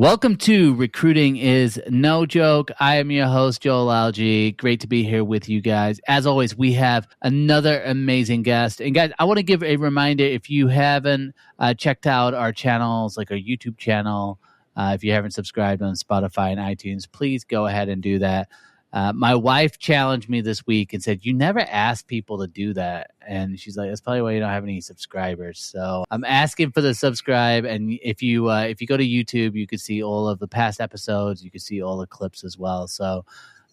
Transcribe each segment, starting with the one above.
Welcome to Recruiting is No Joke. I am your host, Joel Lalgee. Great to be here with you guys. As always, we have another amazing guest. And guys, I want to give a reminder, if you haven't checked out our channels, like our YouTube channel, if you haven't subscribed on Spotify and iTunes, please go ahead and do that. My wife challenged me this week and said, "You never ask people to do that." And she's like, "That's probably why you don't have any subscribers." So I'm asking for the subscribe. And if you go to YouTube, you can see all of the past episodes. You can see all the clips as well. So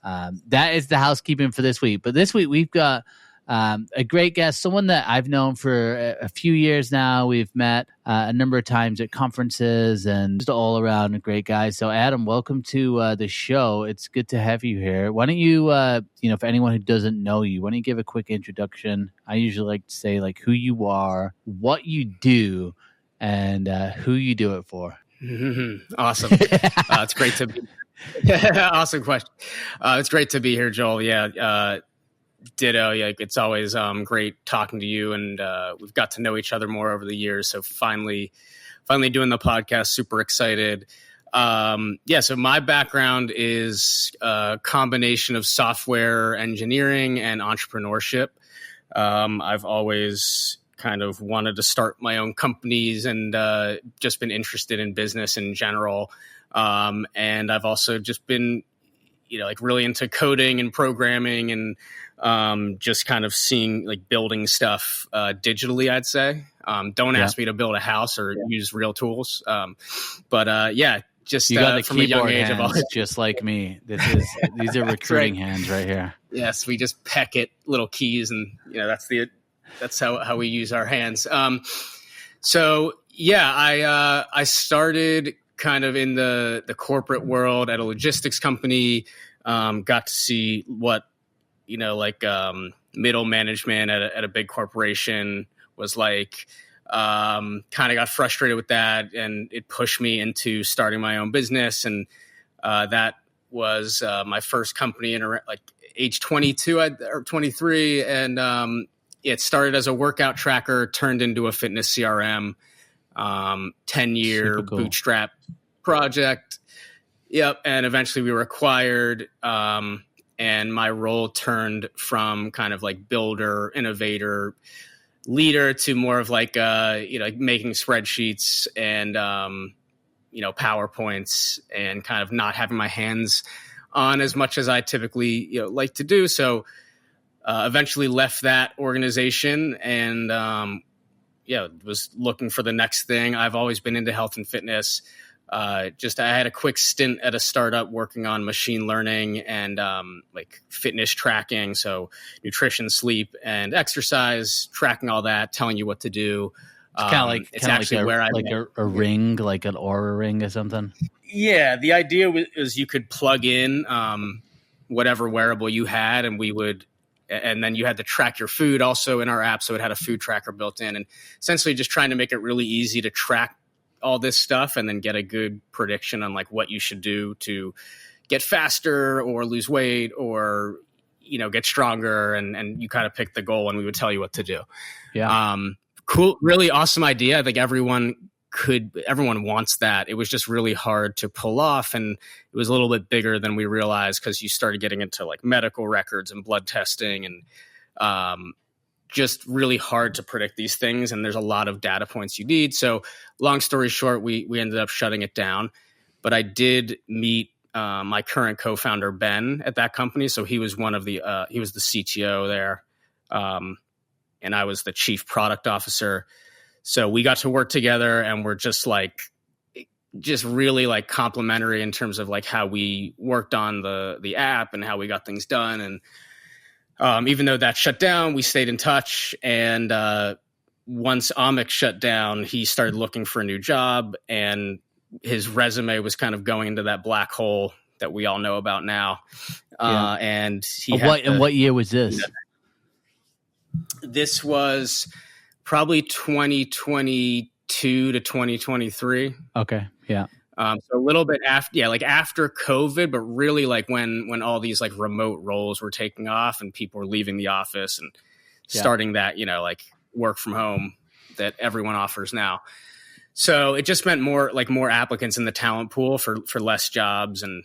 that is the housekeeping for this week. But this week we've got a great guest, someone that I've known for a few years now. We've met a number of times at conferences, and just all around a great guy. So Adam, welcome to the show. It's good to have you here. Why don't you, for anyone who doesn't know you, why don't you give a quick introduction? I usually like to say like who you are, what you do, and who you do it for. Awesome. It's great to be awesome question. It's great to be here, Joel. Yeah. Ditto. Yeah, it's always great talking to you, and we've got to know each other more over the years. So finally doing the podcast, super excited. So my background is a combination of software engineering and entrepreneurship. I've always kind of wanted to start my own companies and just been interested in business in general. And I've also just been, really into coding and programming and just kind of seeing like building stuff digitally, I'd say. Don't ask me to build a house or use real tools. Just you got the from a young age, hands, always... just like me. These are recruiting hands right here. Yes, we just peck at little keys, and that's how we use our hands. I started kind of in the corporate world at a logistics company. Got to see what middle management at a big corporation was like. Kind of got frustrated with that, and it pushed me into starting my own business. And that was my first company in age 22 or 23. And it started as a workout tracker, turned into a fitness CRM, 10-year bootstrap project. Yep. And eventually we were acquired. And my role turned from kind of like builder, innovator, leader to more of like making spreadsheets and PowerPoints, and kind of not having my hands on as much as I typically like to do. So eventually left that organization and was looking for the next thing. I've always been into health and fitness. I had a quick stint at a startup working on machine learning and fitness tracking. So nutrition, sleep, and exercise, tracking all that, telling you what to do. It's kind of like a ring, like an Aura ring or something. Yeah. The idea was you could plug in whatever wearable you had, and then you had to track your food also in our app. So it had a food tracker built in, and essentially just trying to make it really easy to track all this stuff and then get a good prediction on like what you should do to get faster or lose weight or, get stronger. And you kind of pick the goal and we would tell you what to do. Yeah. Cool. Really awesome idea. I think everyone wants that. It was just really hard to pull off. And it was a little bit bigger than we realized, because you started getting into like medical records and blood testing and, just really hard to predict these things. And there's a lot of data points you need. So long story short, we ended up shutting it down. But I did meet my current co-founder, Ben, at that company. So he was he was the CTO there. And I was the chief product officer. So we got to work together, and we're just really like complementary in terms of like how we worked on the app and how we got things done. And even though that shut down, we stayed in touch. And once Amik shut down, he started looking for a new job, and his resume was kind of going into that black hole that we all know about now. Yeah. And what year was this? This was probably 2022 to 2023. Okay. Yeah. So a little bit after COVID, but really like when all these like remote roles were taking off and people were leaving the office and starting that, like work from home that everyone offers now. So it just meant more applicants in the talent pool for less jobs. And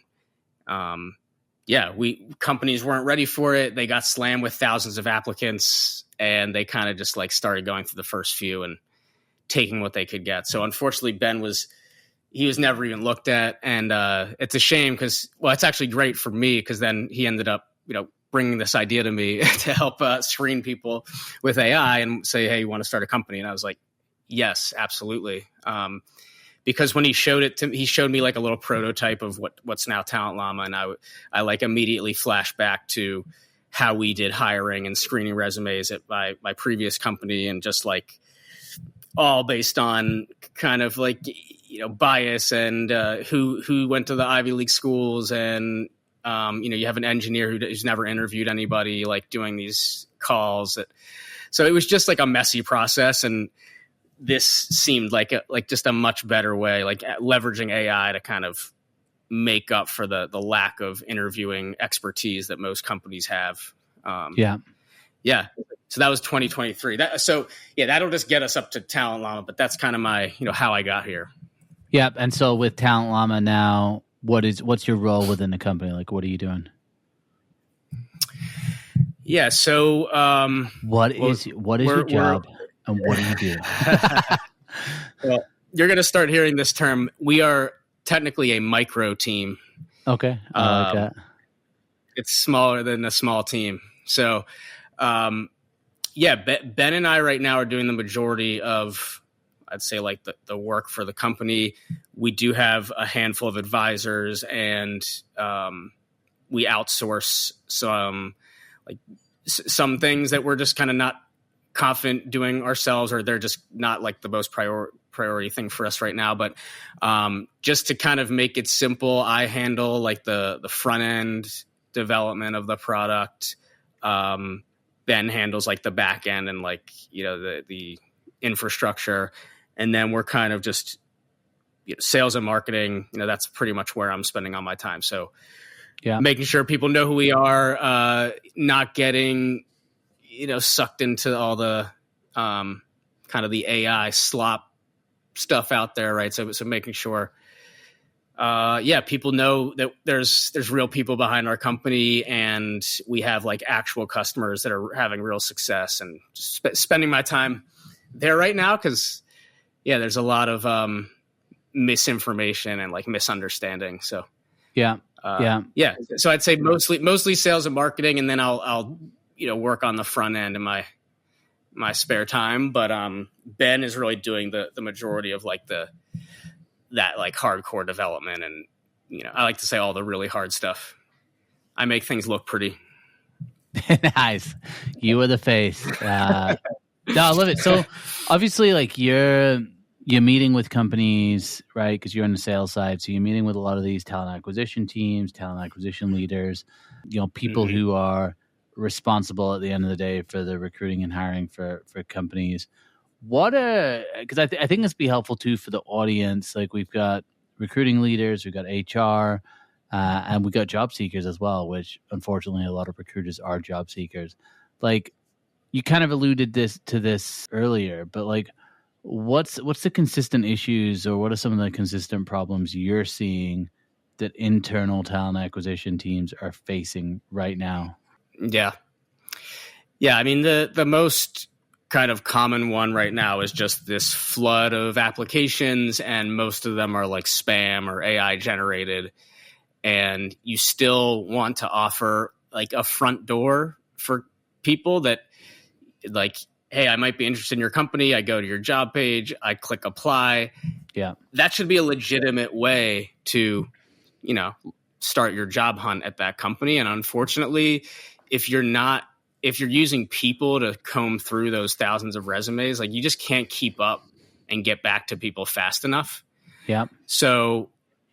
companies weren't ready for it. They got slammed with thousands of applicants, and they kind of just like started going through the first few and taking what they could get. So unfortunately, Ben was never even looked at. And it's a shame because, well, it's actually great for me because then he ended up, bringing this idea to me to help screen people with AI and say, hey, you want to start a company? And I was like, yes, absolutely. Because when he showed it to me, he showed me like a little prototype of what's now Talent Llama. And I like immediately flashed back to how we did hiring and screening resumes at my previous company, and just like all based on kind of like, bias and who went to the Ivy League schools. And, you have an engineer who's never interviewed anybody, like doing these calls. So it was just like a messy process. And this seemed like just a much better way, like leveraging AI to kind of make up for the lack of interviewing expertise that most companies have. Yeah. So that was 2023. That'll just get us up to Talent Llama, but that's kind of my, how I got here. Yeah. And so with Talent Llama now, what's your role within the company? Like, what are you doing? Yeah. So, what is your job and what do you do? Well, you're going to start hearing this term. We are technically a micro team. Okay. I like that. It's smaller than a small team. So, Ben and I right now are doing the majority of, I'd say, like the work for the company. We do have a handful of advisors, and we outsource some things that we're just kind of not confident doing ourselves, or they're just not like the most priority thing for us right now. But just to kind of make it simple, I handle like the front end development of the product. Ben handles like the back end and like, the infrastructure. And then we're kind of just sales and marketing. That's pretty much where I'm spending all my time. So making sure people know who we are, not getting, sucked into all the kind of the AI slop stuff out there, right? So making sure, people know that there's real people behind our company, and we have like actual customers that are having real success, and just spending my time there right now because, there's a lot of misinformation and like misunderstanding. So So I'd say mostly sales and marketing, and then I'll work on the front end in my spare time. But Ben is really doing the majority of like that like hardcore development, and I like to say all the really hard stuff. I make things look pretty. Nice. You are the face. No, I love it. So obviously, like you're meeting with companies, right? Because you're on the sales side. So you're meeting with a lot of these talent acquisition teams, talent acquisition leaders, people Mm-hmm. who are responsible at the end of the day for the recruiting and hiring for companies. Because I think this be helpful too for the audience. Like we've got recruiting leaders, we've got HR, and we've got job seekers as well, which unfortunately a lot of recruiters are job seekers. Like you kind of alluded to this earlier, but like what's the consistent issues, or what are some of the consistent problems you're seeing that internal talent acquisition teams are facing right now? Yeah. I mean, the most kind of common one right now is just this flood of applications, and most of them are like spam or AI generated. And you still want to offer like a front door for people that like, hey, I might be interested in your company. I go to your job page, I click apply. Yeah. That should be a legitimate way to, start your job hunt at that company. And unfortunately, if you're using people to comb through those thousands of resumes, like you just can't keep up and get back to people fast enough. Yeah. So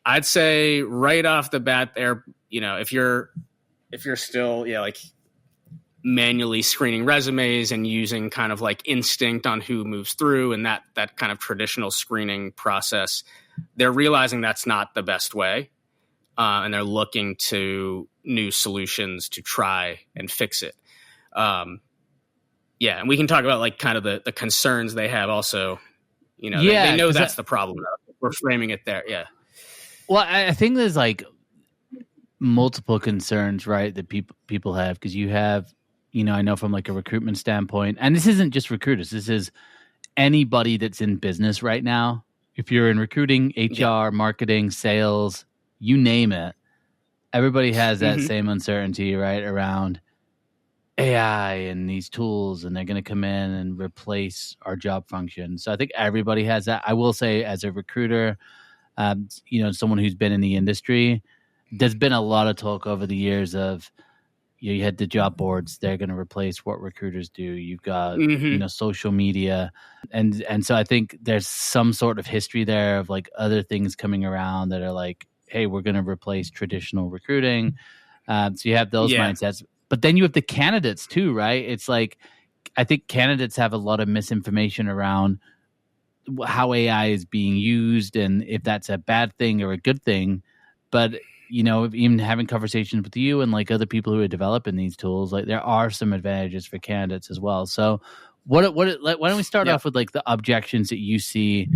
I'd say right off the bat there, if you're still, like manually screening resumes and using kind of like instinct on who moves through and that kind of traditional screening process, they're realizing that's not the best way. And they're looking to new solutions to try and fix it. And we can talk about like kind of the concerns they have also They know 'cause that's the problem. We're framing it there. Yeah. Well, I think there's like multiple concerns, right, that people have, because you have, I know from like a recruitment standpoint, and this isn't just recruiters, this is anybody that's in business right now. If you're in recruiting, HR, marketing, sales, you name it, everybody has that same uncertainty, right, around AI and these tools, and they're going to come in and replace our job function. So I think everybody has that. I will say, as a recruiter, someone who's been in the industry, there's been a lot of talk over the years of, you had the job boards, they're going to replace what recruiters do. You've got, social media. And so I think there's some sort of history there of like other things coming around that are like, hey, we're going to replace traditional recruiting. So you have those mindsets. But then you have the candidates too, right? It's like, I think candidates have a lot of misinformation around how AI is being used and if that's a bad thing or a good thing. But, even having conversations with you and like other people who are developing these tools, like there are some advantages for candidates as well. So why don't we start off with like the objections that you see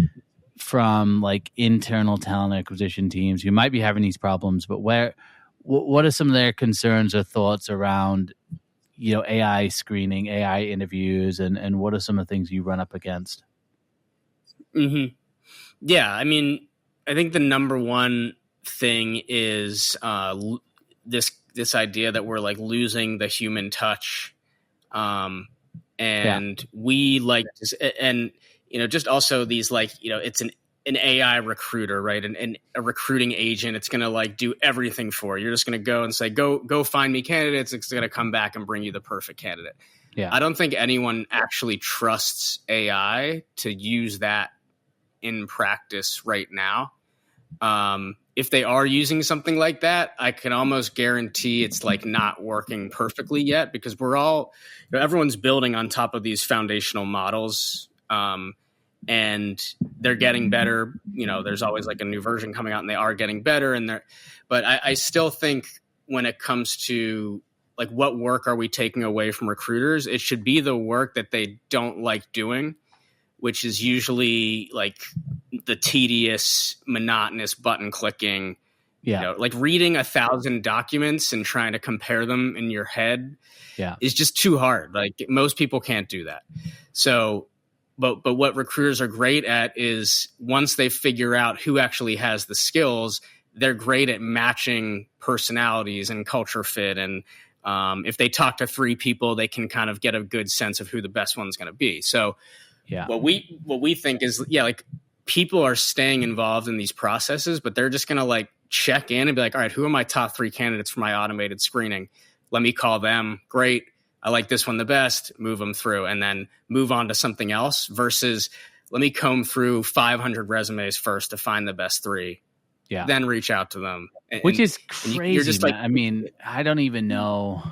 from like internal talent acquisition teams who might be having these problems, but what are some of their concerns or thoughts around, AI screening, AI interviews, and what are some of the things you run up against? Yeah, I mean, I think the number one thing is this idea that we're like losing the human touch, and we like, and just also these like, it's an AI recruiter, right? And a recruiting agent, it's going to like do everything for you. You're just going to go and say, go find me candidates. It's going to come back and bring you the perfect candidate. Yeah. I don't think anyone actually trusts AI to use that in practice right now. If they are using something like that, I can almost guarantee it's like not working perfectly yet, because everyone's building on top of these foundational models. And they're getting better. There's always like a new version coming out, and they are getting better. But I still think when it comes to like what work are we taking away from recruiters, it should be the work that they don't like doing, which is usually like the tedious, monotonous button clicking. Like reading 1,000 documents and trying to compare them in your head is just too hard. Like most people can't do that. So. But what recruiters are great at is once they figure out who actually has the skills, they're great at matching personalities and culture fit. And if they talk to 3 people, they can kind of get a good sense of who the best one's going to be. So what we think is, like people are staying involved in these processes, but they're just going to like check in and be like, all right, who are my top 3 candidates for my automated screening? Let me call them. Great. I like this one the best, move them through, and then move on to something else, versus let me comb through 500 resumes first to find the best 3, then reach out to them. Which is crazy. You're just like, I mean, I don't even know.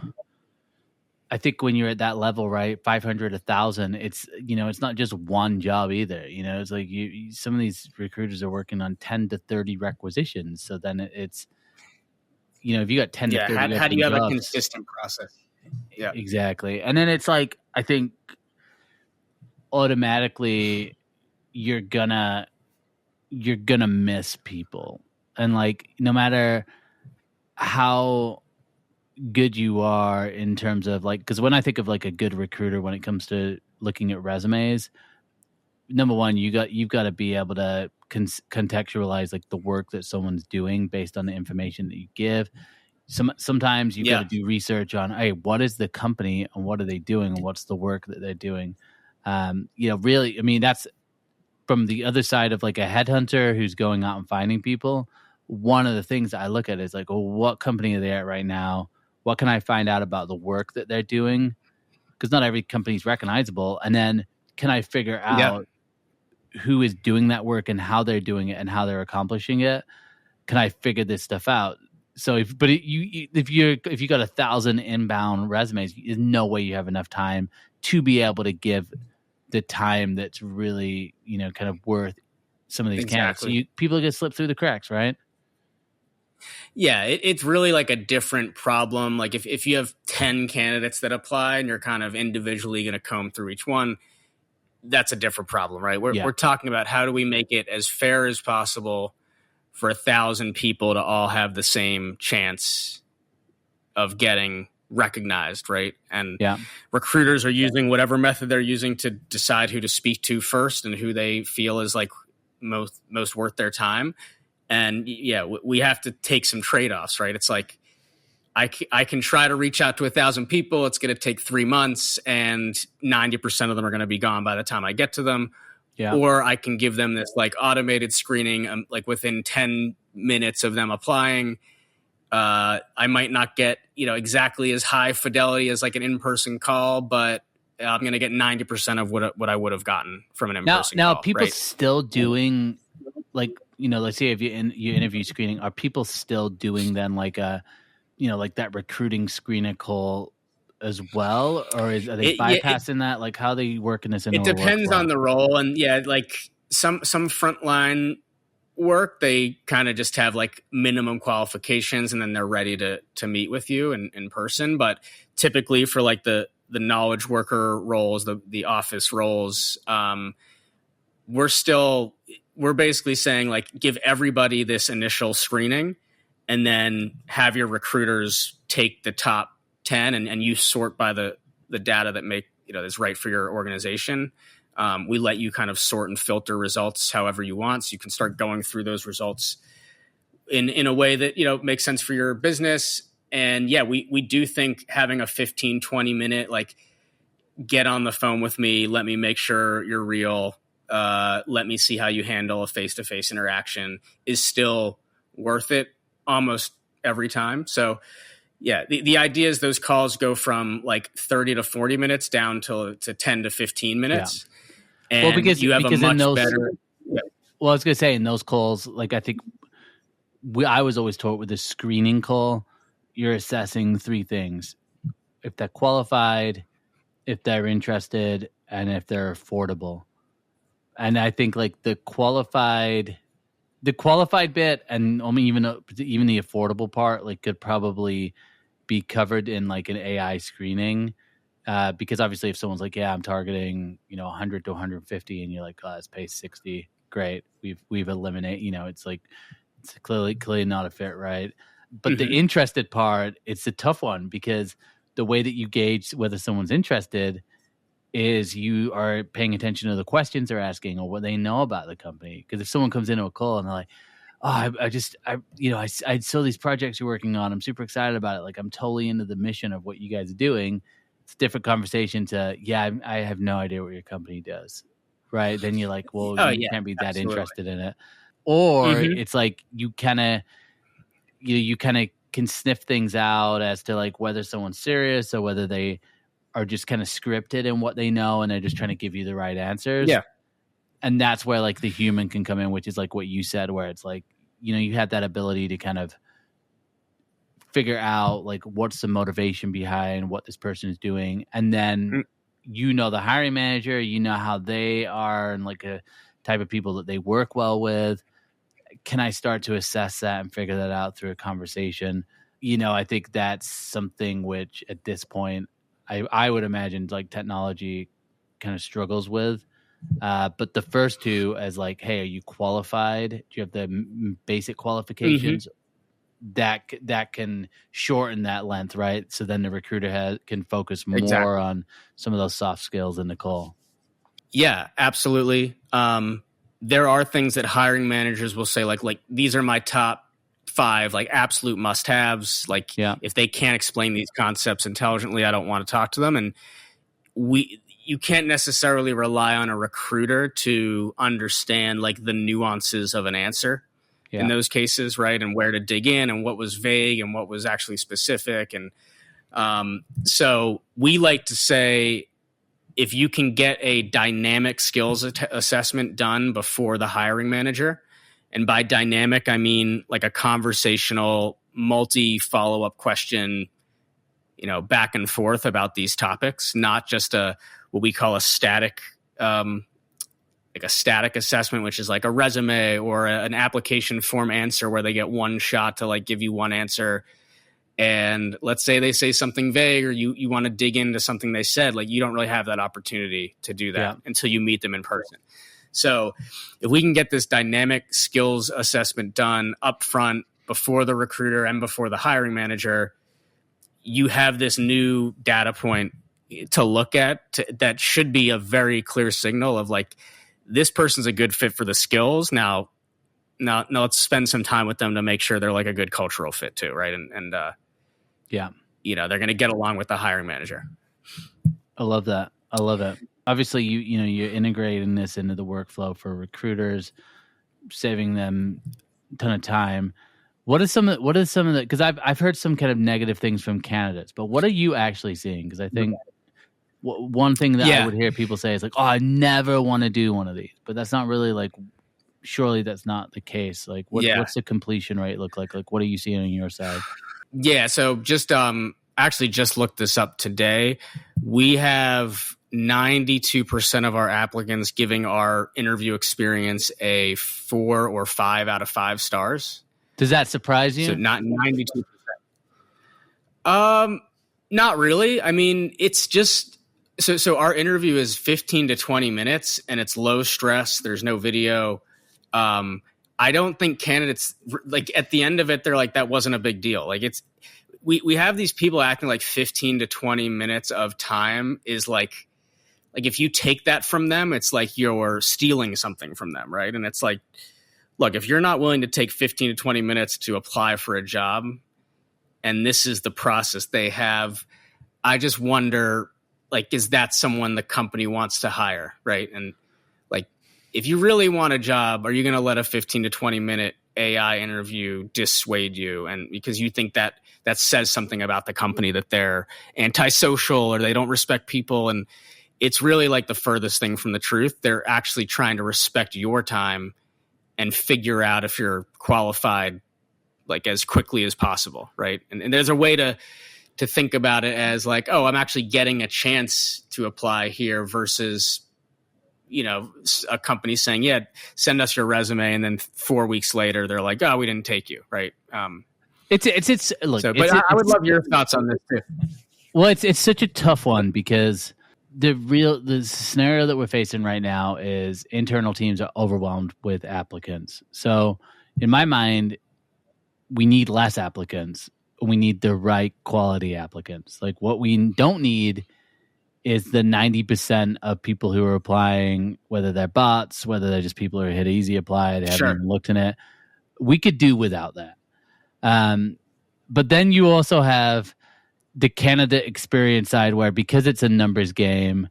I think when you're at that level, right, 500, 1,000, it's, it's not just one job either. It's like some of these recruiters are working on 10 to 30 requisitions. So then it's, if you got 10 to 30 how do you have jobs, a consistent process? Yeah, exactly. And then it's like, I think automatically you're gonna miss people. And like, no matter how good you are in terms of like, because when I think of like a good recruiter, when it comes to looking at resumes, number one, you've got to be able to contextualize like the work that someone's doing based on the information that you give. Sometimes you've got to do research on, hey, what is the company and what are they doing and what's the work that they're doing? Really, I mean, that's from the other side of like a headhunter who's going out and finding people. One of the things I look at is like, well, what company are they at right now? What can I find out about the work that they're doing? Because not every company is recognizable. And then can I figure out who is doing that work and how they're doing it and how they're accomplishing it? Can I figure this stuff out? So if you got 1,000 inbound resumes, there's no way you have enough time to be able to give the time that's really, kind of worth some of these candidates. So people get slipped through the cracks, right? Yeah, it's really like a different problem. Like if you have 10 candidates that apply and you're kind of individually going to comb through each one, that's a different problem, right? Yeah. We're talking about how do we make it as fair as possible for 1,000 people to all have the same chance of getting recognized, right? And recruiters are using whatever method they're using to decide who to speak to first and who they feel is like most worth their time. And we have to take some trade-offs, right? It's like I can try to reach out to 1,000 people. It's going to take 3 months and 90% of them are going to be gone by the time I get to them. Yeah. Or I can give them this like automated screening, like within 10 minutes of them applying. I might not get, exactly as high fidelity as like an in-person call, but I'm going to get 90% of what I would have gotten from an in-person call. Now, people still doing like, let's say if you interview screening, are people still doing then like a, like that recruiting screening call as well? Or are they bypassing that? Like how they work in this? It depends on the role. And like some frontline work, they kind of just have like minimum qualifications and then they're ready to meet with you in person. But typically for like the knowledge worker roles, the office roles, we're basically saying like give everybody this initial screening and then have your recruiters take the top 10 and you sort by the data that is right for your organization. We let you kind of sort and filter results however you want. So you can start going through those results in a way that, makes sense for your business. And we do think having a 15, 20 minute, like get on the phone with me, let me make sure you're real. Let me see how you handle a face-to-face interaction is still worth it almost every time. So the idea is those calls go from like 30 to 40 minutes down to 10 to 15 minutes. Yeah. And because you have a much better. Yeah. Well, I was going to say in those calls, like I think I was always taught with a screening call, you're assessing 3 things: if they're qualified, if they're interested, and if they're affordable. And I think like the qualified bit, and even the affordable part, like could probably be covered in like an AI screening. Because obviously if someone's like, I'm targeting, 100 to 150 and you're like, oh, let's pay 60. Great. We've eliminated, it's like, it's clearly not a fit. Right. But the interested part, it's a tough one because the way that you gauge whether someone's interested is you are paying attention to the questions they're asking or what they know about the company. Because if someone comes into a call and they're like, oh, I saw these projects you're working on. I'm super excited about it. Like I'm totally into the mission of what you guys are doing. It's a different conversation to, I have no idea what your company does. Right. Then you're like, well, you can't be that interested in it. Or it's like you kind of can sniff things out as to like whether someone's serious or whether they are just kind of scripted in what they know and they're just trying to give you the right answers. Yeah. And that's where like the human can come in, which is like what you said, where it's like, you have that ability to kind of figure out like what's the motivation behind what this person is doing. And then, the hiring manager, how they are and like a type of people that they work well with. Can I start to assess that and figure that out through a conversation? I think that's something which at this point, I would imagine like technology kind of struggles with. But the first two as like, hey, are you qualified? Do you have the basic qualifications? That can shorten that length, right? So then the recruiter can focus more on some of those soft skills in the call. Yeah, absolutely. There are things that hiring managers will say, like these are my top 5, like absolute must-haves. Like if they can't explain these concepts intelligently, I don't want to talk to them. And you can't necessarily rely on a recruiter to understand like the nuances of an answer in those cases, right? And where to dig in and what was vague and what was actually specific. And so we like to say, if you can get a dynamic skills assessment done before the hiring manager, and by dynamic, I mean like a conversational, multi-follow-up question, back and forth about these topics, not just what we call a static, like a static assessment, which is like a resume or an application form answer where they get one shot to like give you one answer. And let's say they say something vague, or you want to dig into something they said, like you don't really have that opportunity to do that until you meet them in person. So if we can get this dynamic skills assessment done up front before the recruiter and before the hiring manager, you have this new data point to look at that should be a very clear signal of like, this person's a good fit for the skills. Now let's spend some time with them to make sure they're like a good cultural fit too. Right. And they're going to get along with the hiring manager. I love that. I love it. Obviously you're integrating this into the workflow for recruiters, saving them a ton of time. What are some of the, because I've heard some kind of negative things from candidates, but what are you actually seeing? Because I think one thing that I would hear people say is like, oh, I never want to do one of these, but that's not really like, surely that's not the case. Like what's the completion rate look like? Like what are you seeing on your side? Yeah. So just actually just looked this up today. We have 92% of our applicants giving our interview experience a 4 or 5 out of 5 stars. Does that surprise you? So not 92%. Not really. I mean, it's just so our interview is 15 to 20 minutes and it's low stress. There's no video. I don't think candidates, like at the end of it, they're like, that wasn't a big deal. Like we have these people acting like 15 to 20 minutes of time is like if you take that from them, it's like you're stealing something from them. Right. And it's like, look, if you're not willing to take 15 to 20 minutes to apply for a job, and this is the process they have, I just wonder, like, is that someone the company wants to hire, right? And, like, if you really want a job, are you going to let a 15 to 20-minute AI interview dissuade you? And because you think that says something about the company, that they're antisocial or they don't respect people. And it's really, like, the furthest thing from the truth. They're actually trying to respect your time and figure out if you're qualified like as quickly as possible, right? And there's a way to think about it as like, oh, I'm actually getting a chance to apply here versus, a company saying, yeah, send us your resume, and then 4 weeks later they're like, oh, we didn't take you, right? Look, I would love your thoughts on this too. Well, it's such a tough one because the scenario that we're facing right now is internal teams are overwhelmed with applicants. So in my mind, we need less applicants. We need the right quality applicants. Like what we don't need is the 90% of people who are applying, whether they're bots, whether they're just people who hit easy apply, they haven't even looked in it. We could do without that. But then you also have the candidate experience side where, because it's a numbers game,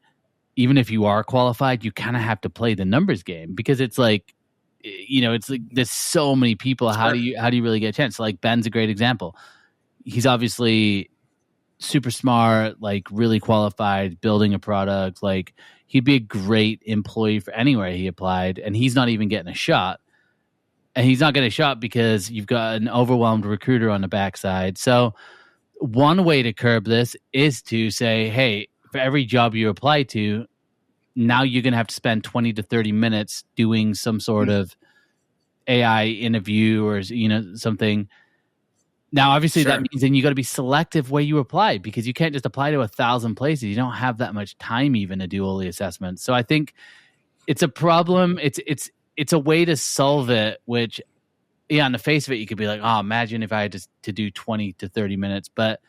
even if you are qualified, you kind of have to play the numbers game because it's like, it's like there's so many people. How do you really get a chance? So like Ben's a great example. He's obviously super smart, like really qualified, building a product. Like he'd be a great employee for anywhere he applied, and he's not even getting a shot. And he's not getting a shot because you've got an overwhelmed recruiter on the backside. So one way to curb this is to say, hey, for every job you apply to, now you're going to have to spend 20 to 30 minutes doing some sort of AI interview or, something. Now, obviously that means then you got to be selective where you apply because you can't just apply to 1,000 places. You don't have that much time even to do all the assessments. So I think it's a problem. It's a way to solve it, which, on the face of it, you could be like, oh, imagine if I had to do 20 to 30 minutes. But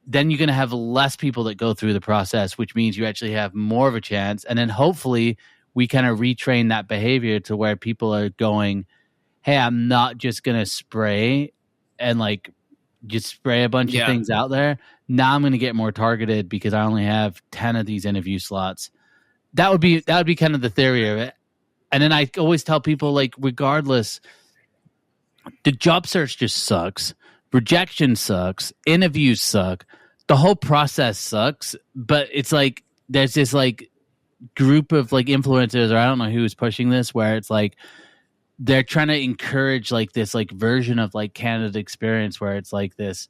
then you're going to have less people that go through the process, which means you actually have more of a chance. And then hopefully we kind of retrain that behavior to where people are going, hey, I'm not just going to spray and like just spray a bunch of things out there. Now I'm going to get more targeted because I only have 10 of these interview slots. That would be kind of the theory of it. And then I always tell people, like, regardless, the job search just sucks. Rejection sucks. Interviews suck. The whole process sucks. But it's like there's this like group of like influencers, or I don't know who's pushing this, where it's like they're trying to encourage like this like version of like candidate experience where it's like this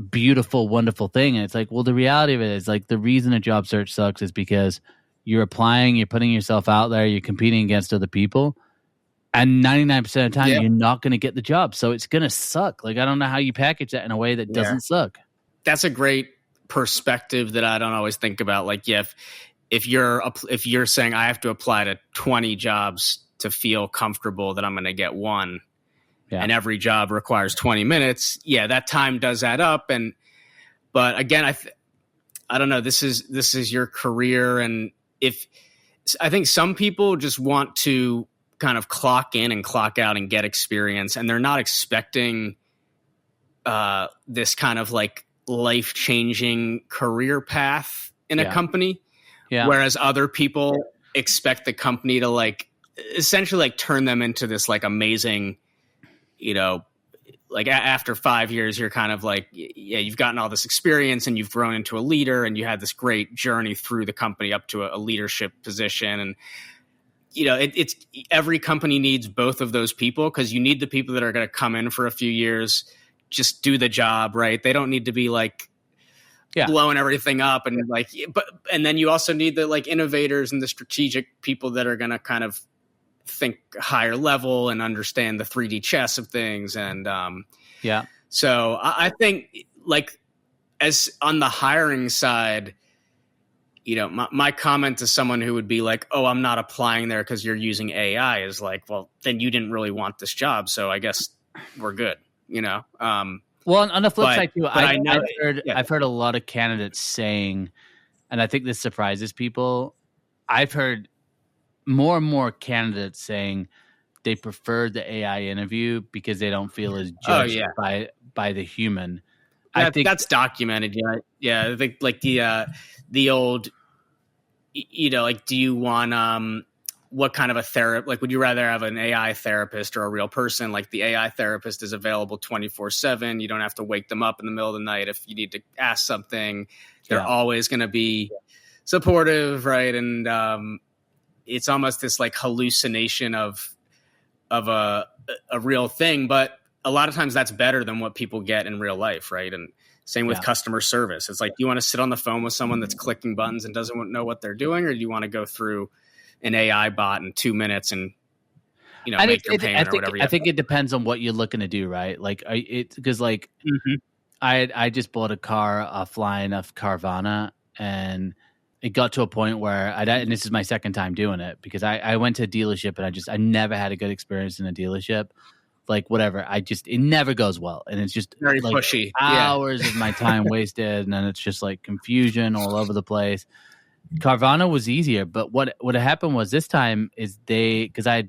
beautiful, wonderful thing. And it's like, well, the reality of it is like the reason a job search sucks is because you're applying, you're putting yourself out there, you're competing against other people. And 99% of the time, Yeah. you're not going to get the job. So it's going to suck. Like, I don't know how you package that in a way that doesn't suck. That's a great perspective that I don't always think about. Like, yeah, if you're saying I have to apply to 20 jobs to feel comfortable that I'm going to get one, and every job requires 20 minutes, that time does add up. But again, I don't know. This is your career, and I think some people just want to kind of clock in and clock out and get experience, and they're not expecting this kind of like life-changing career path in a company. Yeah. Whereas other people expect the company to like essentially like turn them into this like amazing, like after 5 years, you're kind of like, you've gotten all this experience and you've grown into a leader and you had this great journey through the company up to a leadership position. And, it's every company needs both of those people, because you need the people that are going to come in for a few years, just do the job, right? They don't need to be like blowing everything up and and then you also need the like innovators and the strategic people that are going to kind of think higher level and understand the 3D chess of things. And so I think like as on the hiring side, my comment to someone who would be like, oh, I'm not applying there because you're using AI is like, well, then you didn't really want this job. So I guess we're good, Well, on the flip side too, I've heard a lot of candidates saying, and I think this surprises people, I've heard more and more candidates saying they prefer the AI interview because they don't feel as judged by the human. I think that's documented. Yeah. I think like the old, like, do you want, what kind of a therapist, like, would you rather have an AI therapist or a real person? Like the AI therapist is available 24/7. You don't have to wake them up in the middle of the night. If you need to ask something, they're always going to be supportive. Right. And, it's almost this like hallucination of a real thing, but a lot of times that's better than what people get in real life. Right. And same with customer service. It's like, do you want to sit on the phone with someone that's clicking buttons and doesn't know what they're doing? Or do you want to go through an AI bot in 2 minutes and, make your payment or whatever? I think it depends on what you're looking to do. Right. Like because like I just bought a car offline of Carvana, and it got to a point where and this is my second time doing it, because I went to a dealership and I never had a good experience in a dealership. Like whatever, it never goes well, and it's just very like pushy. Hours of my time wasted, and then it's just like confusion all over the place. Carvana was easier, but what happened was this time is because I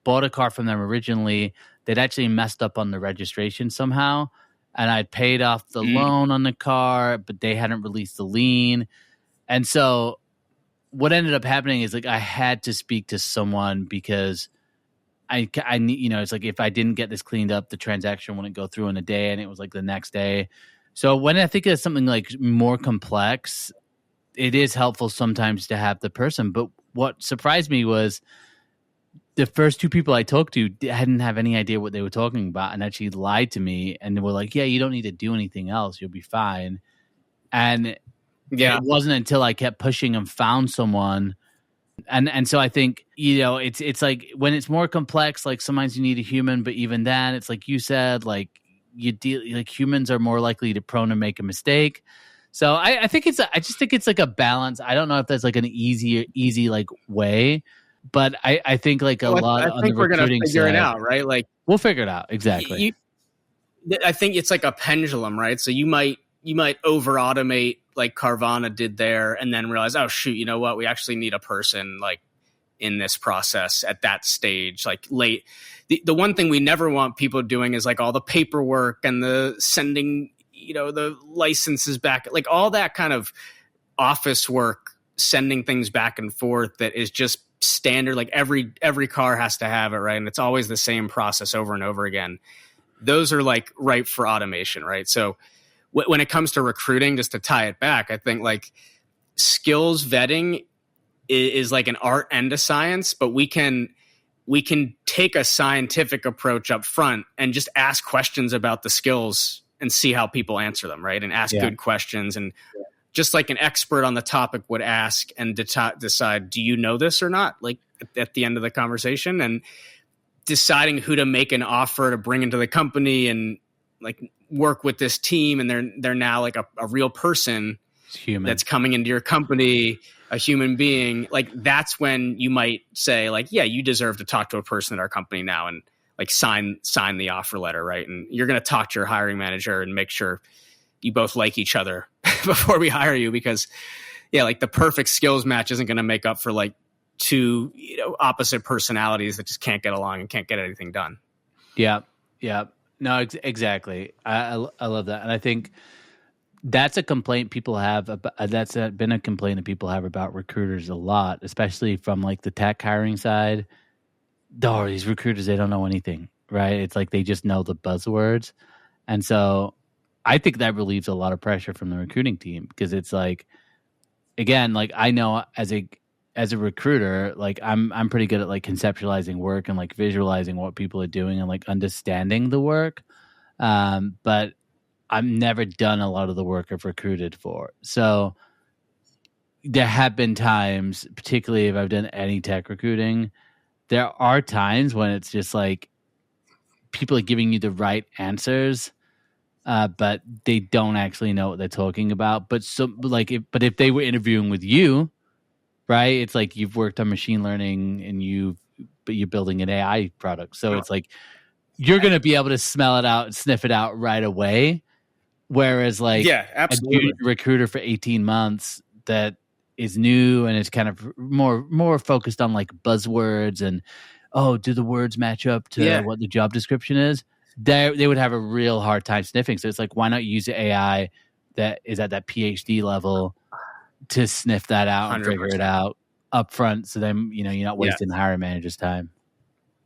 bought a car from them originally, they'd actually messed up on the registration somehow, and I'd paid off the loan on the car, but they hadn't released the lien. And so what ended up happening is like I had to speak to someone, because I it's like if I didn't get this cleaned up, the transaction wouldn't go through in a day, and it was like the next day. So when I think of something like more complex, it is helpful sometimes to have the person. But what surprised me was the first two people I talked to hadn't have any idea what they were talking about, and actually lied to me, and they were like, yeah, you don't need to do anything else. You'll be fine. And it wasn't until I kept pushing and found someone. And so I think, it's like when it's more complex, like sometimes you need a human, but even then it's like you said, like humans are more likely to prone to make a mistake. So I just think it's like a balance. I don't know if there's like an easy like way, but I think like a lot I think we're going to figure it out, right? Like we'll figure it out. Exactly. I think it's like a pendulum, right? So you might over automate like Carvana did there, and then realize, oh shoot, you know what? We actually need a person like in this process at that stage, like late. The one thing we never want people doing is like all the paperwork and the sending, the licenses back, like all that kind of office work, sending things back and forth that is just standard. Like every car has to have it, right? And it's always the same process over and over again. Those are like ripe for automation, right? So when it comes to recruiting, just to tie it back, I think like skills vetting is like an art and a science, but we can take a scientific approach up front and just ask questions about the skills and see how people answer them, right? And ask good questions, and just like an expert on the topic would ask and decide, do you know this or not? Like at the end of the conversation. And deciding who to make an offer to bring into the company and like work with this team, and they're now like a real person that's coming into your company, a human being, like that's when you might say like, yeah, you deserve to talk to a person at our company now and like sign the offer letter, right? And you're going to talk to your hiring manager and make sure you both like each other before we hire you, because yeah, like the perfect skills match isn't going to make up for like two, opposite personalities that just can't get along and can't get anything done. Yeah. No, exactly. I love that. And I think that's a complaint people have about, that's been a complaint that people have about recruiters a lot, especially from like the tech hiring side. Oh, these recruiters, they don't know anything, right? It's like they just know the buzzwords. And so I think that relieves a lot of pressure from the recruiting team, because it's like, again, like I know as a recruiter, like I'm pretty good at like conceptualizing work and like visualizing what people are doing and like understanding the work. But I've never done a lot of the work I've recruited for. So there have been times, particularly if I've done any tech recruiting, there are times when it's just like people are giving you the right answers, but they don't actually know what they're talking about. But if they were interviewing with you, right? It's like you've worked on machine learning and but you're building an AI product. So it's like you're going to be able to smell it out and sniff it out right away. Whereas like a junior recruiter for 18 months that is new and is kind of more focused on like buzzwords and, do the words match up to what the job description is? They would have a real hard time sniffing. So it's like, why not use AI that is at that PhD level to sniff that out and 100%. Figure it out up front, so then you're not wasting the hiring manager's time.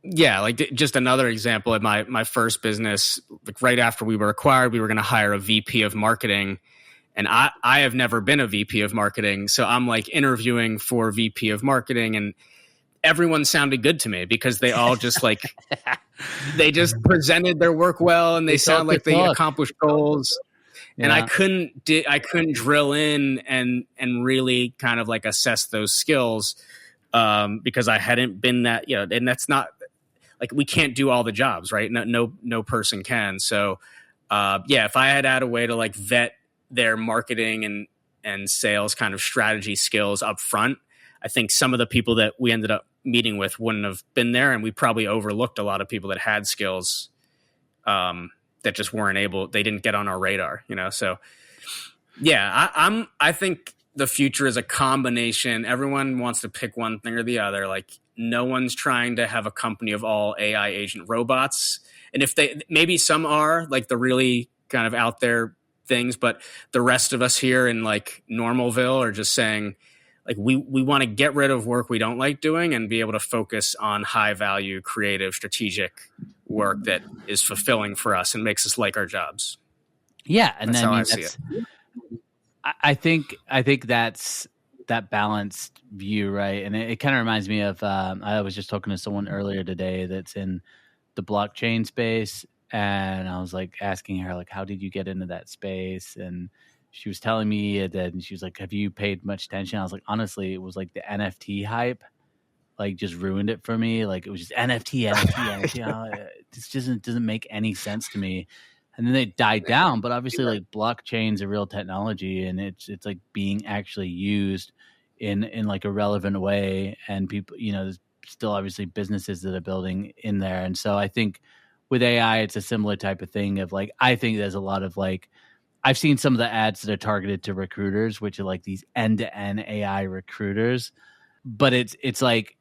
Yeah, like just another example at my first business, like right after we were acquired, we were going to hire a VP of marketing, and I have never been a VP of marketing, so I'm like interviewing for VP of marketing, and everyone sounded good to me because they all just like they just presented their work well, and they sound like they accomplished goals. Yeah. And I couldn't drill in and really kind of like assess those skills because I hadn't been that, and that's not like, we can't do all the jobs, right? No person can. So if I had a way to like vet their marketing and sales kind of strategy skills up front, I think some of the people that we ended up meeting with wouldn't have been there, and we probably overlooked a lot of people that had skills that just they didn't get on our radar, So yeah, I think the future is a combination. Everyone wants to pick one thing or the other. Like no one's trying to have a company of all AI agent robots. And if maybe some are like the really kind of out there things, but the rest of us here in like Normalville are just saying like, we want to get rid of work we don't like doing and be able to focus on high value, creative, strategic work that is fulfilling for us and makes us like our jobs. Yeah. And that's how I see it. I think that's that balanced view, right? And it kind of reminds me of, I was just talking to someone earlier today that's in the blockchain space. And I was like asking her, like, how did you get into that space? And she was telling me that, and she was like, have you paid much attention? I was like, honestly, it was like the NFT hype, like just ruined it for me. Like it was just NFT. This doesn't make any sense to me. And then they died down, but obviously like blockchain's a real technology, and it's like being actually used in like a relevant way. And people, there's still obviously businesses that are building in there. And so I think with AI, it's a similar type of thing of like, I think there's a lot of like, I've seen some of the ads that are targeted to recruiters, which are like these end-to-end AI recruiters, but it's like,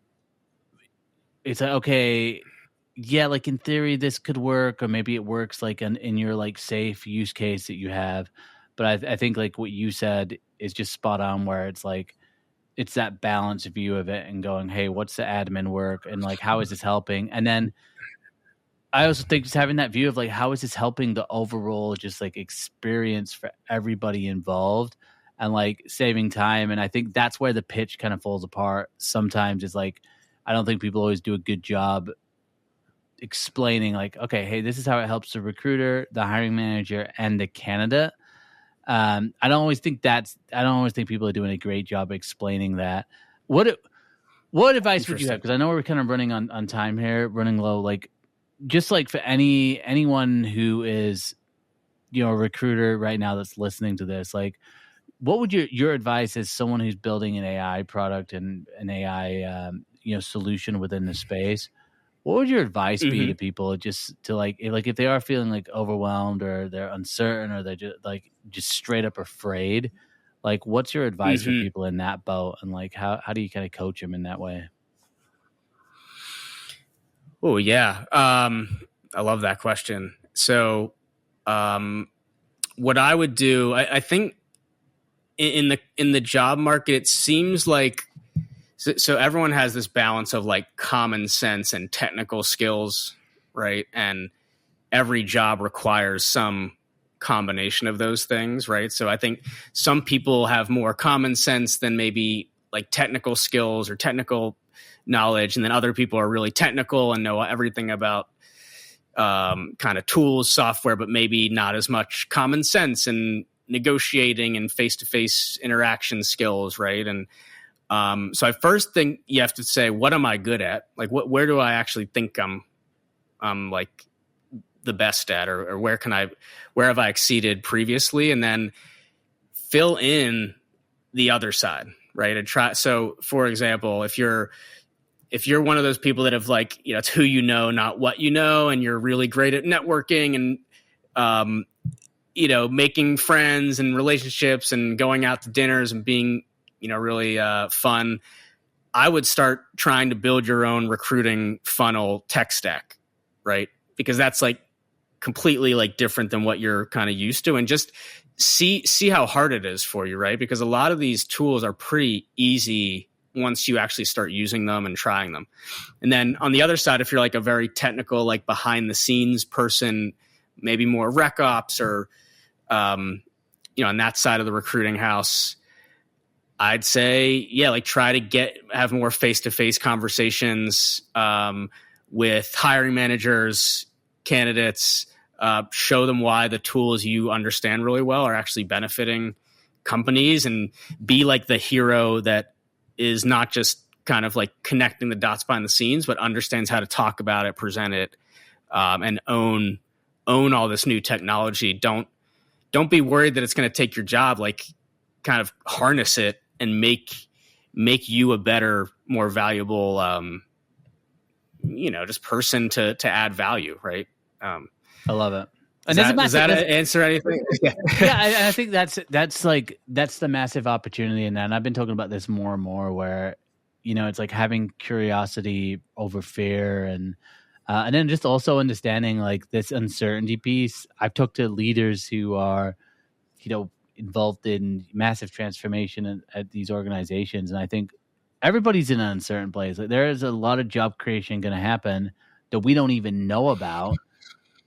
okay, yeah, like in theory, this could work, or maybe it works like in your like safe use case that you have. But I think like what you said is just spot on, where it's like, it's that balanced view of it and going, hey, what's the admin work? And like, how is this helping? And then I also think just having that view of like, how is this helping the overall just like experience for everybody involved and like saving time. And I think that's where the pitch kind of falls apart sometimes, is like, I don't think people always do a good job explaining like, okay, hey, this is how it helps the recruiter, the hiring manager, and the candidate. I don't always think people are doing a great job explaining that. What What advice would you have? Because I know we're kind of running on time here, running low. Like, just like for anyone who is, a recruiter right now that's listening to this, like, what would your advice as someone who's building an AI product and an AI solution within the space? What would your advice be to people, just to like if they are feeling like overwhelmed or they're uncertain or they're just straight up afraid? Like, what's your advice for people in that boat, and like how do you kind of coach them in that way? Oh yeah, I love that question. So, what I would do, I think in the job market, it seems like so everyone has this balance of like common sense and technical skills, right? And every job requires some combination of those things, right? So I think some people have more common sense than maybe like technical skills or technical knowledge, and then other people are really technical and know everything about kind of tools, software, but maybe not as much common sense and negotiating and face-to-face interaction skills, right? And so I first think you have to say, what am I good at? Like, where do I actually think I'm like the best at, or where have I exceeded previously? And then fill in the other side, right? And try. So for example, if you're one of those people that have like, it's who you know, not what you know, and you're really great at networking and, making friends and relationships and going out to dinners and being, really fun, I would start trying to build your own recruiting funnel tech stack, right? Because that's like completely like different than what you're kind of used to, and just see how hard it is for you, right? Because a lot of these tools are pretty easy once you actually start using them and trying them. And then on the other side, if you're like a very technical, like behind the scenes person, maybe more rec ops or, on that side of the recruiting house, I'd say, like try to have more face-to-face conversations with hiring managers, candidates, show them why the tools you understand really well are actually benefiting companies, and be like the hero that is not just kind of like connecting the dots behind the scenes, but understands how to talk about it, present it, and own all this new technology. Don't be worried that it's going to take your job. Like, kind of harness it and make you a better, more valuable, just person to add value, right? I love it. And does that answer anything? Yeah, I think that's the massive opportunity in that. And I've been talking about this more and more, where it's like having curiosity over fear, and then just also understanding like this uncertainty piece. I've talked to leaders who are, involved in massive transformation at these organizations, and I think everybody's in an uncertain place. Like, there is a lot of job creation going to happen that we don't even know about,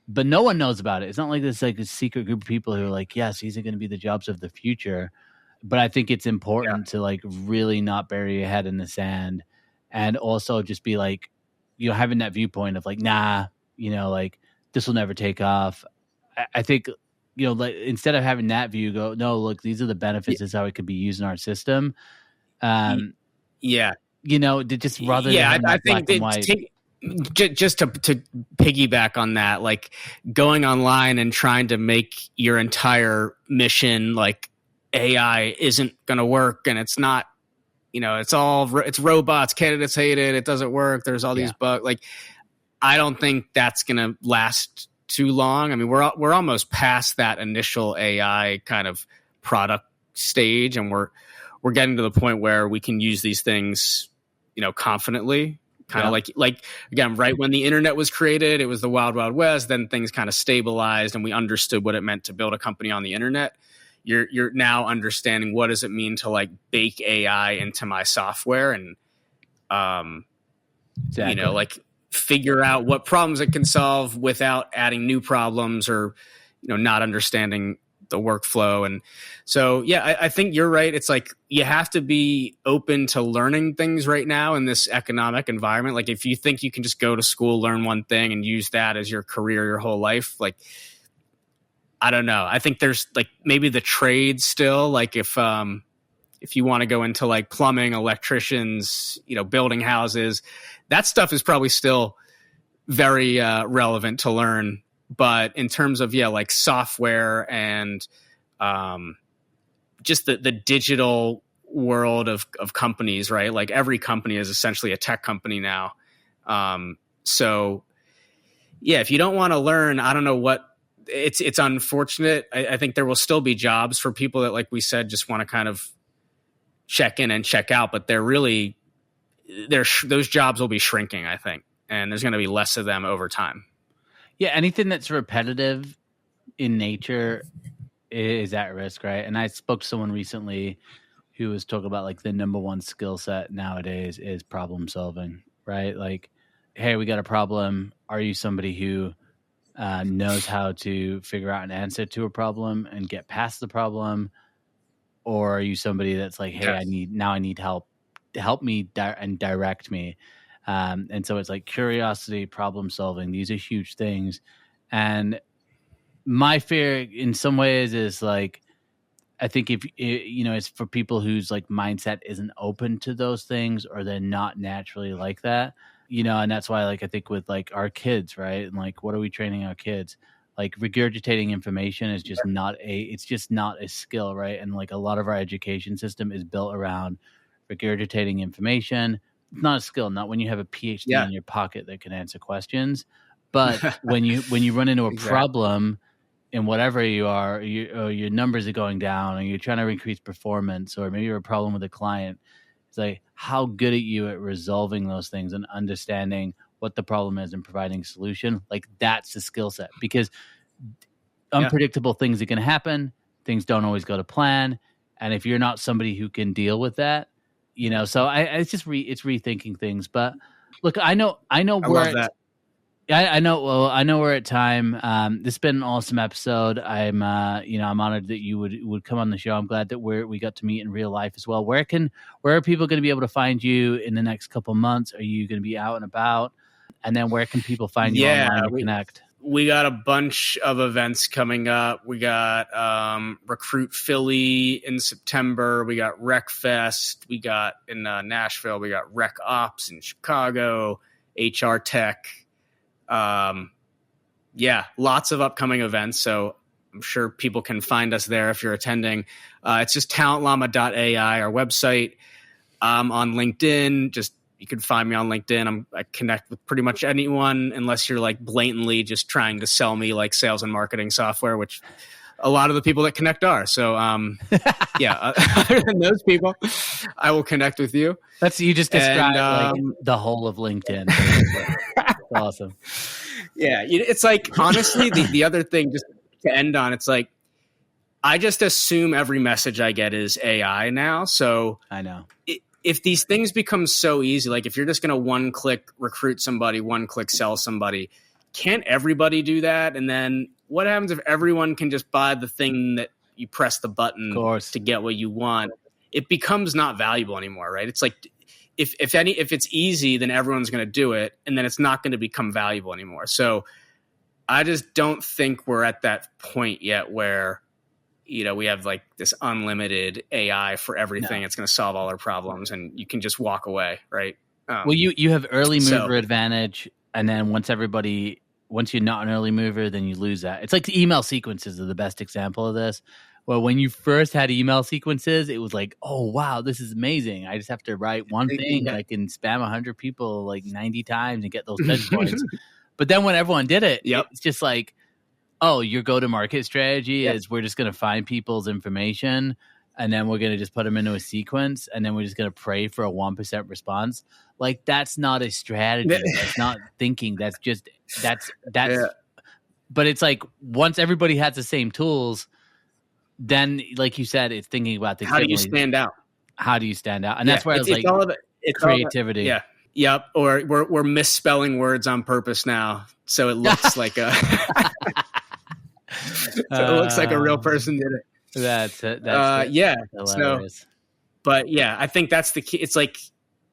but no one knows about it. It's not like there's like a secret group of people who are like, yes, these are going to be the jobs of the future. But I think it's important to like really not bury your head in the sand, and also just be like, having that viewpoint of like, nah, like this will never take off. I think, like, instead of having that view, go, no, look, these are the benefits. This is how it could be used in our system. Just rather than I think black and white. Just to piggyback on that, like going online and trying to make your entire mission like AI isn't going to work, and it's not, it's robots, candidates hate it, it doesn't work, there's all these bugs. Like, I don't think that's going to last too long. I mean, we're almost past that initial AI kind of product stage, and we're getting to the point where we can use these things, confidently. Kind of like again, right when the internet was created, it was the wild, wild west. Then things kind of stabilized, and we understood what it meant to build a company on the internet. You're now understanding what does it mean to like bake AI into my software, and like figure out what problems it can solve without adding new problems, or not understanding the workflow. And so, I think you're right. It's like you have to be open to learning things right now in this economic environment. Like, if you think you can just go to school, learn one thing, and use that as your career your whole life, like, I don't know. I think there's like maybe the trade still, like if if you want to go into like plumbing, electricians, building houses, that stuff is probably still very relevant to learn. But in terms of, like software and just the digital world of companies, right? Like every company is essentially a tech company now. So yeah, if you don't want to learn, I don't know what, it's unfortunate. I think there will still be jobs for people that, like we said, just want to kind of check in and check out, but those jobs will be shrinking, I think. And there's going to be less of them over time. Yeah, anything that's repetitive in nature is at risk, right? And I spoke to someone recently who was talking about like the number one skill set nowadays is problem solving, right? Like, hey, we got a problem. Are you somebody who knows how to figure out an answer to a problem and get past the problem? Or are you somebody that's like, hey, Yes. I need help to help me and direct me? And so it's like curiosity, problem solving. These are huge things. And my fear in some ways is like, I think if, it's for people whose like mindset isn't open to those things, or they're not naturally like that, and that's why, like, I think with like our kids, right? And like, what are we training our kids? Like regurgitating information is just it's just not a skill, right? And like a lot of our education system is built around regurgitating information. It's not a skill, not when you have a PhD in your pocket that can answer questions. But when you run into a problem in whatever you are, your numbers are going down, and you're trying to increase performance, or maybe you're a problem with a client, it's like, how good are you at resolving those things and understanding what the problem is and providing a solution? Like, that's the skill set, because unpredictable things are going to happen. Things don't always go to plan. And if you're not somebody who can deal with that, so it's just it's rethinking things. But look, I know I love that. I know. Well, I know we're at time. This has been an awesome episode. I'm honored that you would come on the show. I'm glad that we got to meet in real life as well. Where are people going to be able to find you in the next couple months? Are you going to be out and about? And then where can people find you online to connect? We got a bunch of events coming up. We got Recruit Philly in September. We got Rec Fest. We got in Nashville. We got Rec Ops in Chicago. HR Tech. Lots of upcoming events. So I'm sure people can find us there if you're attending. It's just talentllama.ai, our website. On LinkedIn, you can find me on LinkedIn. I connect with pretty much anyone, unless you're like blatantly just trying to sell me like sales and marketing software, which a lot of the people that connect are. So, other than those people, I will connect with you. You just described like the whole of LinkedIn. That's awesome. Yeah. It's like, honestly, the other thing, just to end on, it's like, I just assume every message I get is AI now. So I know. If these things become so easy, like if you're just going to one-click recruit somebody, one-click sell somebody, can't everybody do that? And then what happens if everyone can just buy the thing that you press the button to get what you want? It becomes not valuable anymore, right? It's like if it's easy, then everyone's going to do it, and then it's not going to become valuable anymore. So I just don't think we're at that point yet where we have like this unlimited AI for everything. No. It's going to solve all our problems, and you can just walk away, right? Well, you have early mover advantage, and then once you're not an early mover, then you lose that. It's like the email sequences are the best example of this. Well, when you first had email sequences, it was like, oh, wow, this is amazing. I just have to write one thing, and I can spam 100 people like 90 times and get those touch points. But then when everyone did it, it's just like, oh, your go-to-market strategy is we're just going to find people's information, and then we're going to just put them into a sequence, and then we're just going to pray for a 1% response. Like, that's not a strategy. That's not thinking. That's but it's like, once everybody has the same tools, then, like you said, it's thinking about things. How do you stand out? How do you stand out? And that's where it's creativity. Yep. Or we're misspelling words on purpose now, so it looks like a it looks like a real person did it. That's hilarious. I think that's the key. It's like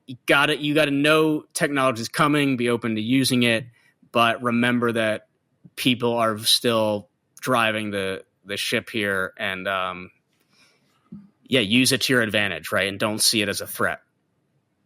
you got to know technology is coming, be open to using it, but remember that people are still driving the ship here, and use it to your advantage, right? And don't see it as a threat.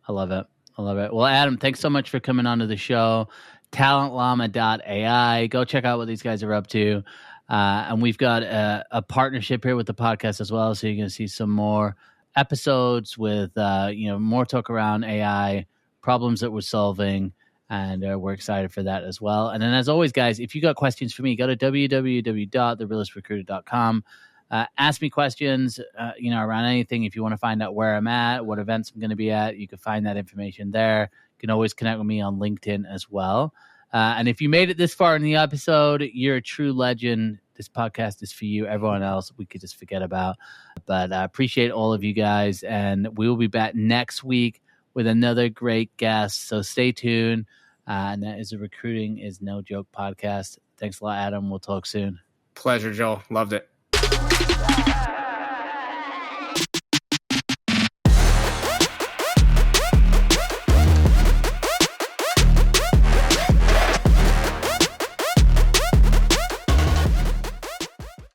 I love it. Well, Adam, thanks so much for coming onto the show. TalentLllama.ai. Go check out what these guys are up to. And we've got a partnership here with the podcast as well. So you're going to see some more episodes with, more talk around AI, problems that we're solving. And we're excited for that as well. And then as always, guys, if you got questions for me, go to www.therealistrecruiter.com. Ask me questions, around anything. If you want to find out where I'm at, what events I'm going to be at, you can find that information there. You can always connect with me on LinkedIn as well. And if you made it this far in the episode, you're a true legend. This podcast is for you. Everyone else, we could just forget about. But I appreciate all of you guys. And we will be back next week with another great guest. So stay tuned. And that is the Recruiting is No Joke podcast. Thanks a lot, Adam. We'll talk soon. Pleasure, Joel. Loved it.